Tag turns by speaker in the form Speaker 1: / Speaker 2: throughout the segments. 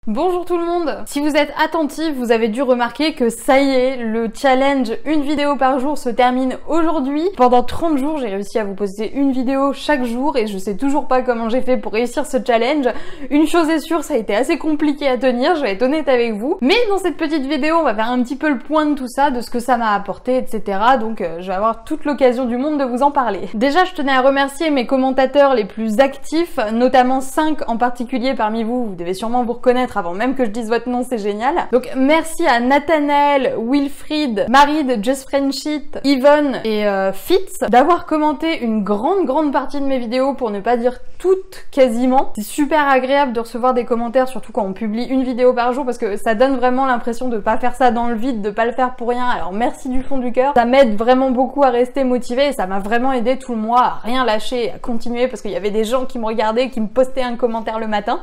Speaker 1: Bonjour tout le monde. Si vous êtes attentif, vous avez dû remarquer que ça y est, le challenge une vidéo par jour se termine aujourd'hui. Pendant 30 jours, j'ai réussi à vous poster une vidéo chaque jour et je sais toujours pas comment j'ai fait pour réussir ce challenge. Une chose est sûre, ça a été assez compliqué à tenir, je vais être honnête avec vous. Mais dans cette petite vidéo, on va faire un petit peu le point de tout ça, de ce que ça m'a apporté, etc. Donc je vais avoir toute l'occasion du monde de vous en parler. Déjà, je tenais à remercier mes commentateurs les plus actifs, notamment 5 en particulier parmi vous. Vous devez sûrement vous reconnaître avant même que je dise votre nom, c'est génial. Donc merci à Nathanaël, Wilfried, Marid, Just Friendshit, Yvonne et Fitz d'avoir commenté une grande partie de mes vidéos, pour ne pas dire toutes quasiment. C'est super agréable de recevoir des commentaires, surtout quand on publie une vidéo par jour, parce que ça donne vraiment l'impression de pas faire ça dans le vide, de pas le faire pour rien. Alors merci du fond du cœur. Ça m'aide vraiment beaucoup à rester motivée et ça m'a vraiment aidé tout le mois à rien lâcher, à continuer, parce qu'il y avait des gens qui me regardaient, qui me postaient un commentaire le matin.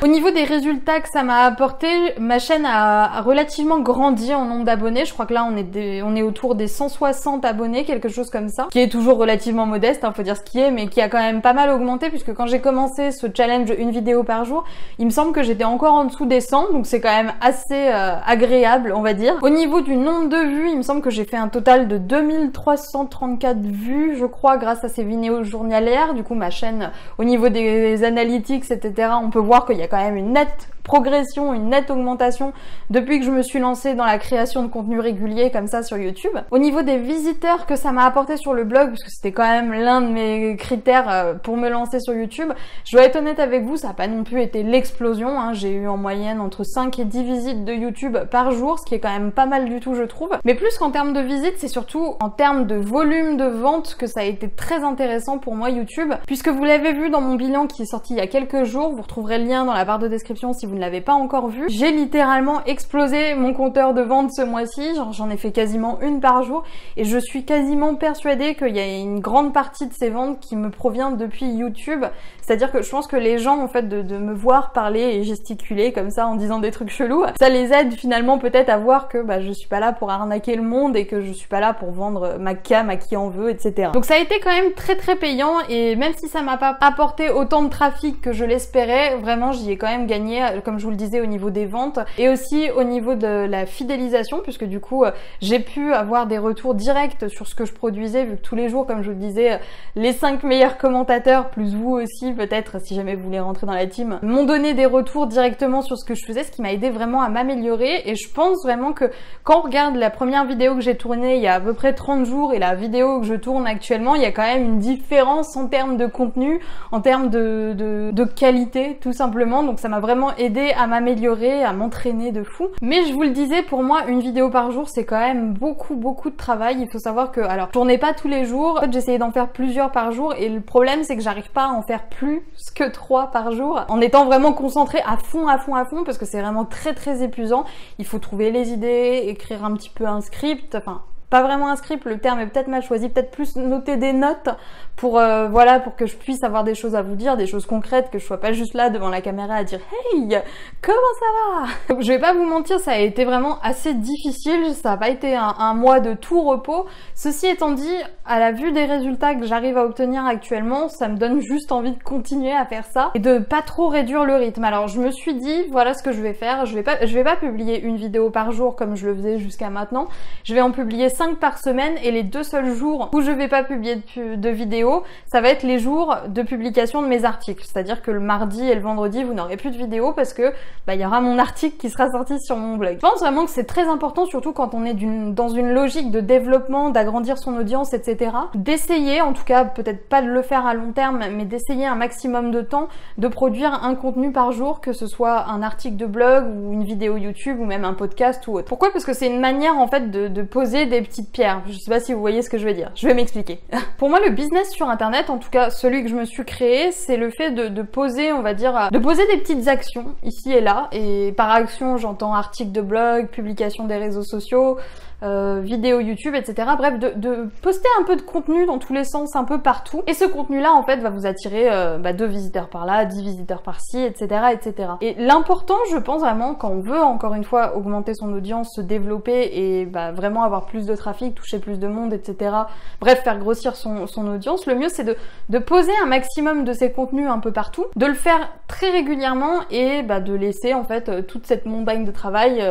Speaker 1: Au niveau des résultats que ça m'a apporté, ma chaîne a relativement grandi en nombre d'abonnés. Je crois que là on est autour des 160 abonnés, quelque chose comme ça, qui est toujours relativement modeste, faut dire ce qui est, mais qui a quand même pas mal augmenté, puisque quand j'ai commencé ce challenge une vidéo par jour, il me semble que j'étais encore en dessous des 100, donc c'est quand même assez agréable, on va dire. Au niveau du nombre de vues, il me semble que j'ai fait un total de 2334 vues, je crois, grâce à ces vidéos journalières. Du coup, ma chaîne, au niveau des analytics, etc., on peut voir qu'il y a quand même une nette progression, une nette augmentation depuis que je me suis lancée dans la création de contenu régulier comme ça sur YouTube. Au niveau des visiteurs que ça m'a apporté sur le blog, puisque c'était quand même l'un de mes critères pour me lancer sur YouTube, je dois être honnête avec vous, ça n'a pas non plus été l'explosion, j'ai eu en moyenne entre 5 et 10 visites de YouTube par jour, ce qui est quand même pas mal du tout, je trouve. Mais plus qu'en termes de visites, c'est surtout en termes de volume de vente que ça a été très intéressant pour moi YouTube, puisque vous l'avez vu dans mon bilan qui est sorti il y a quelques jours, vous retrouverez le lien dans la barre de description si vous ne l'avez pas encore vu. J'ai littéralement explosé mon compteur de vente ce mois-ci, j'en ai fait quasiment une par jour et je suis quasiment persuadée qu'il y a une grande partie de ces ventes qui me provient depuis YouTube. C'est-à-dire que je pense que les gens, en fait, de me voir parler et gesticuler comme ça en disant des trucs chelous, ça les aide finalement peut-être à voir que je suis pas là pour arnaquer le monde et que je suis pas là pour vendre ma cam à qui en veut, etc. Donc ça a été quand même très payant, et même si ça m'a pas apporté autant de trafic que je l'espérais, vraiment j'y ai quand même gagné, comme je vous le disais, au niveau des ventes et aussi au niveau de la fidélisation, puisque du coup j'ai pu avoir des retours directs sur ce que je produisais, vu que tous les jours, comme je vous le disais, les 5 meilleurs commentateurs, plus vous aussi peut-être si jamais vous voulez rentrer dans la team, m'ont donné des retours directement sur ce que je faisais, ce qui m'a aidé vraiment à m'améliorer. Et je pense vraiment que quand on regarde la première vidéo que j'ai tournée il y a à peu près 30 jours et la vidéo que je tourne actuellement, il y a quand même une différence en termes de contenu, en termes de qualité tout simplement. Donc ça m'a vraiment aidé à m'améliorer, à m'entraîner de fou. Mais je vous le disais, pour moi une vidéo par jour c'est quand même beaucoup de travail. Il faut savoir que, alors je tournais pas tous les jours, en fait j'essayais d'en faire plusieurs par jour, et le problème c'est que j'arrive pas à en faire plus que 3 par jour en étant vraiment concentrée à fond, parce que c'est vraiment très épuisant. Il faut trouver les idées, écrire un petit peu un script, enfin pas vraiment un script, le terme est peut-être mal choisi, peut-être plus noter des notes pour voilà, pour que je puisse avoir des choses à vous dire, des choses concrètes, que je sois pas juste là devant la caméra à dire hey, comment ça va? Donc je vais pas vous mentir, ça a été vraiment assez difficile, ça a pas été un mois de tout repos. Ceci étant dit, à la vue des résultats que j'arrive à obtenir actuellement, ça me donne juste envie de continuer à faire ça et de pas trop réduire le rythme. Alors je me suis dit, voilà ce que je vais faire, je vais pas publier une vidéo par jour comme je le faisais jusqu'à maintenant, je vais en publier 5 par semaine, et les 2 seuls jours où je vais pas publier de vidéo, ça va être les jours de publication de mes articles. C'est-à-dire que le mardi et le vendredi, vous n'aurez plus de vidéo parce que il y aura mon article qui sera sorti sur mon blog. Je pense vraiment que c'est très important, surtout quand on est dans une logique de développement, d'agrandir son audience, etc. d'essayer, en tout cas peut-être pas de le faire à long terme, mais d'essayer un maximum de temps de produire un contenu par jour, que ce soit un article de blog ou une vidéo YouTube ou même un podcast ou autre. Pourquoi? Parce que c'est une manière en fait de poser des petites pierres. Je sais pas si vous voyez ce que je veux dire. Je vais m'expliquer. Pour moi, le business sur internet, en tout cas celui que je me suis créé, c'est le fait de poser, on va dire, de poser des petites actions ici et là. Et par action, j'entends articles de blog, publication des réseaux sociaux, vidéos YouTube, etc. Bref, de poster un peu de contenu dans tous les sens, un peu partout. Et ce contenu-là, en fait, va vous attirer 2 visiteurs par là, 10 visiteurs par-ci, etc., etc. Et l'important, je pense vraiment, quand on veut, encore une fois, augmenter son audience, se développer et vraiment avoir plus de trafic, toucher plus de monde, etc. Bref, faire grossir son audience, le mieux, c'est de poser un maximum de ces contenus un peu partout, de le faire très régulièrement et de laisser, en fait, toute cette montagne de travail,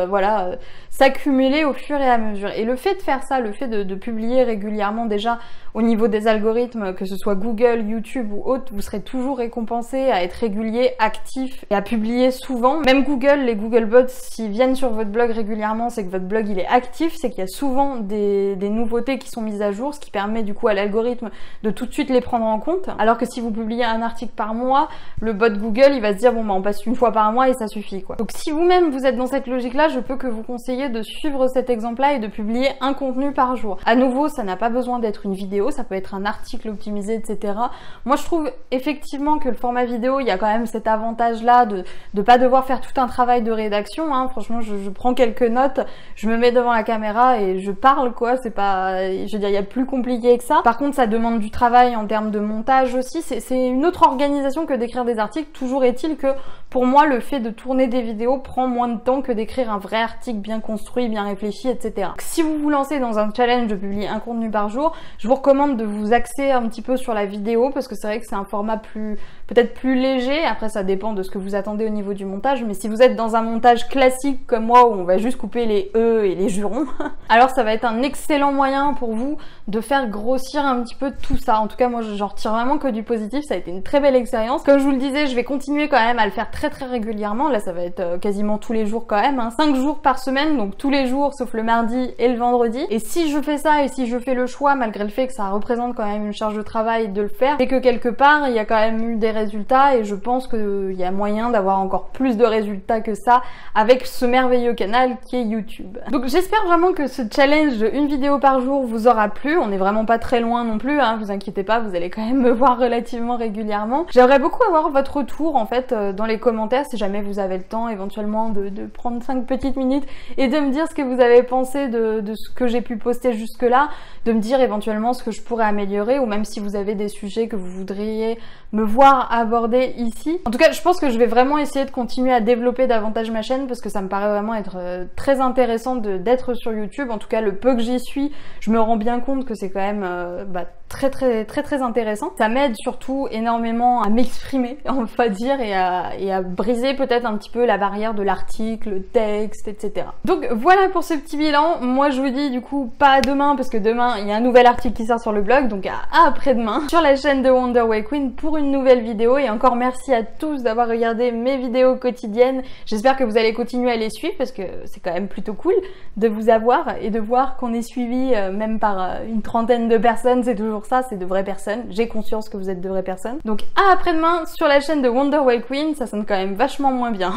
Speaker 1: s'accumuler au fur et à mesure. Et le fait de faire ça, le fait de publier régulièrement déjà au niveau des algorithmes, que ce soit Google, YouTube ou autre, vous serez toujours récompensé à être régulier, actif et à publier souvent. Même Google, les Googlebots, s'ils viennent sur votre blog régulièrement, c'est que votre blog il est actif, c'est qu'il y a souvent des nouveautés qui sont mises à jour, ce qui permet du coup à l'algorithme de tout de suite les prendre en compte. Alors que si vous publiez un article par mois, le bot Google il va se dire bon on passe une fois par mois et ça suffit quoi. Donc si vous-même vous êtes dans cette logique-là, je peux que vous conseiller de suivre cet exemple-là et de publier un contenu par jour. À nouveau, ça n'a pas besoin d'être une vidéo, ça peut être un article optimisé, etc. Moi, je trouve effectivement que le format vidéo, il y a quand même cet avantage-là de pas devoir faire tout un travail de rédaction. Hein. Franchement, je prends quelques notes, je me mets devant la caméra et je parle, quoi. C'est pas, je veux dire, il y a plus compliqué que ça. Par contre, ça demande du travail en termes de montage aussi. C'est une autre organisation que d'écrire des articles. Toujours est-il que pour moi, le fait de tourner des vidéos prend moins de temps que d'écrire un vrai article bien construit, bien réfléchi, etc. Donc, si vous vous lancez dans un challenge de publier un contenu par jour, je vous recommande de vous axer un petit peu sur la vidéo parce que c'est vrai que c'est un format peut-être plus léger. Après, ça dépend de ce que vous attendez au niveau du montage. Mais si vous êtes dans un montage classique comme moi où on va juste couper les E et les jurons, alors ça va être un excellent moyen pour vous de faire grossir un petit peu tout ça. En tout cas, moi, j'en retire vraiment que du positif. Ça a été une très belle expérience. Comme je vous le disais, je vais continuer quand même à le faire très régulièrement. Là, ça va être quasiment tous les jours quand même. 5 jours par semaine, donc tous les jours sauf le mardi et le vendredi. Et si je fais ça et si je fais le choix, malgré le fait que ça représente quand même une charge de travail de le faire, c'est que quelque part, il y a quand même eu des résultats et je pense qu'il y a moyen d'avoir encore plus de résultats que ça avec ce merveilleux canal qui est YouTube. Donc j'espère vraiment que ce challenge de une vidéo par jour vous aura plu. On n'est vraiment pas très loin non plus, hein, vous inquiétez pas, vous allez quand même me voir relativement régulièrement. J'aimerais beaucoup avoir votre retour en fait dans les commentaires si jamais vous avez le temps éventuellement de prendre 5 petites minutes et de me dire ce que vous avez pensé de ce que j'ai pu poster jusque là, de me dire éventuellement ce que je pourrais améliorer ou même si vous avez des sujets que vous voudriez me voir aborder ici. En tout cas, je pense que je vais vraiment essayer de continuer à développer davantage ma chaîne parce que ça me paraît vraiment être très intéressant d'être sur YouTube. En tout cas, le peu que j'y suis, je me rends bien compte que c'est quand même très intéressant. Ça m'aide surtout énormément à m'exprimer, on va dire, et à briser peut-être un petit peu la barrière de l'article, le texte, etc. Donc voilà pour ce petit bilan. Moi, je vous dis du coup pas à demain parce que demain, il y a un nouvel article qui sort sur le blog, donc à après-demain sur la chaîne de Wonder Way Queen pour une nouvelle vidéo. Et encore merci à tous d'avoir regardé mes vidéos quotidiennes. J'espère que vous allez continuer à les suivre parce que c'est quand même plutôt cool de vous avoir et de voir qu'on est suivi même par une trentaine de personnes. C'est toujours ça, c'est de vraies personnes. J'ai conscience que vous êtes de vraies personnes. Donc à après-demain sur la chaîne de Wonder Way Queen, ça sonne quand même vachement moins bien.